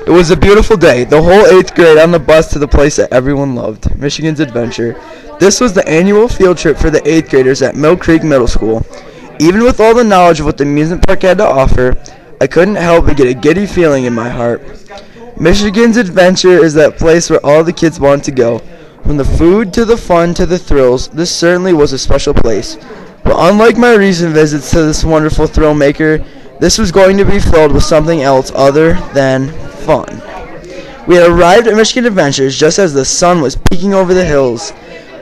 It was a beautiful day, the whole 8th grade on the bus to the place that everyone loved, Michigan's Adventure. This was the annual field trip for the 8th graders at Mill Creek Middle School. Even with all the knowledge of what the amusement park had to offer, I couldn't help but get a giddy feeling in my heart. Michigan's Adventure is that place where all the kids want to go. From the food to the fun to the thrills, this certainly was a special place. But unlike my recent visits to this wonderful thrill maker, this was going to be filled with something else other than fun. We had arrived at Michigan Adventures just as the sun was peeking over the hills.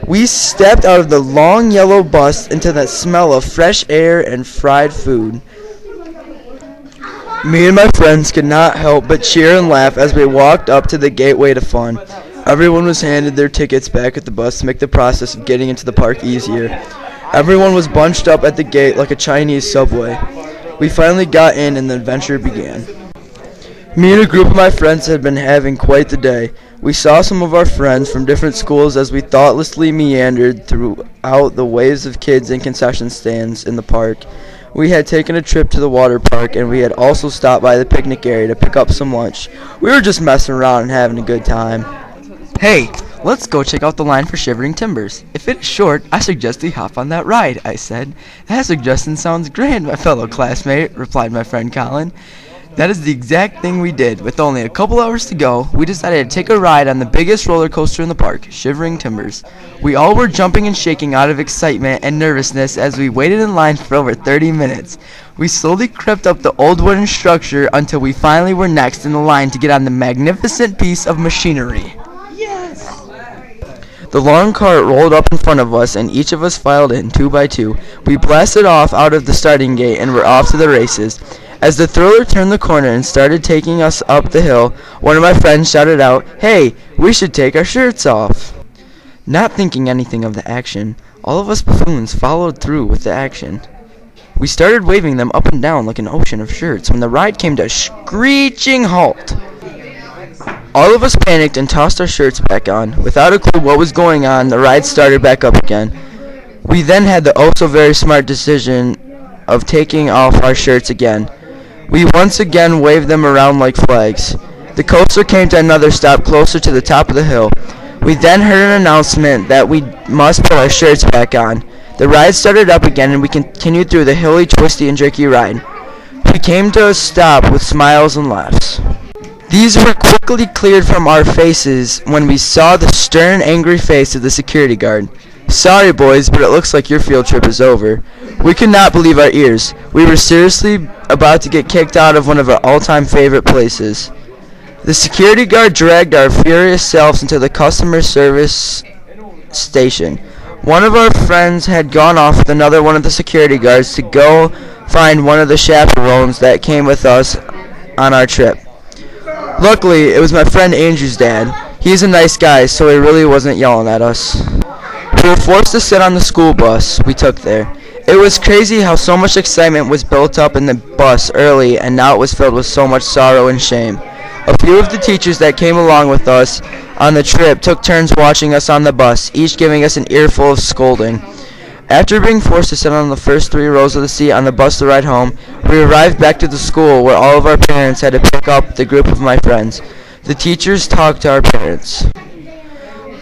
We stepped out of the long yellow bus into that smell of fresh air and fried food. Me and my friends could not help but cheer and laugh as we walked up to the gateway to fun. Everyone was handed their tickets back at the bus to make the process of getting into the park easier. Everyone was bunched up at the gate like a Chinese subway. We finally got in and the adventure began. Me and a group of my friends had been having quite the day. We saw some of our friends from different schools as we thoughtlessly meandered throughout the waves of kids and concession stands in the park. We had taken a trip to the water park, and we had also stopped by the picnic area to pick up some lunch. We were just messing around and having a good time. Hey, let's go check out the line for Shivering Timbers. If it is short, I suggest we hop on that ride, I said. That suggestion sounds grand, my fellow classmate, replied my friend Colin. That is the exact thing we did. With only a couple hours to go, we decided to take a ride on the biggest roller coaster in the park, Shivering Timbers. We all were jumping and shaking out of excitement and nervousness as we waited in line for over 30 minutes. We slowly crept up the old wooden structure until we finally were next in the line to get on the magnificent piece of machinery. The long cart rolled up in front of us, and each of us filed in 2 by 2. We blasted off out of the starting gate and were off to the races. As the thriller turned the corner and started taking us up the hill, one of my friends shouted out, "Hey, we should take our shirts off." Not thinking anything of the action, all of us buffoons followed through with the action. We started waving them up and down like an ocean of shirts when the ride came to a screeching halt. All of us panicked and tossed our shirts back on. Without a clue what was going on, the ride started back up again. We then had the oh-so-very smart decision of taking off our shirts again. We once again waved them around like flags. The coaster came to another stop closer to the top of the hill. We then heard an announcement that we must put our shirts back on. The ride started up again and we continued through the hilly, twisty, and jerky ride. We came to a stop with smiles and laughs. These were quickly cleared from our faces when we saw the stern, angry face of the security guard. "Sorry, boys, but it looks like your field trip is over." We could not believe our ears. We were seriously about to get kicked out of one of our all-time favorite places. The security guard dragged our furious selves into the customer service station. One of our friends had gone off with another one of the security guards to go find one of the chaperones that came with us on our trip. Luckily, it was my friend Andrew's dad. He's a nice guy, so he really wasn't yelling at us. We were forced to sit on the school bus we took there. It was crazy how so much excitement was built up in the bus early, and now it was filled with so much sorrow and shame. A few of the teachers that came along with us on the trip took turns watching us on the bus, each giving us an earful of scolding. After being forced to sit on the first 3 rows of the seat on the bus to ride home, we arrived back to the school where all of our parents had to pick up the group of my friends. The teachers talked to our parents.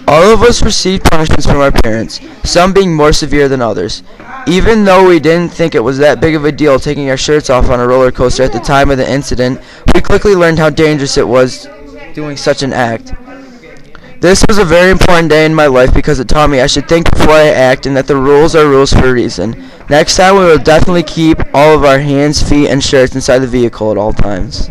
All of us received punishments from our parents, some being more severe than others. Even though we didn't think it was that big of a deal taking our shirts off on a roller coaster at the time of the incident, we quickly learned how dangerous it was doing such an act. This was a very important day in my life because it taught me I should think before I act and that the rules are rules for a reason. Next time we will definitely keep all of our hands, feet, and shirts inside the vehicle at all times.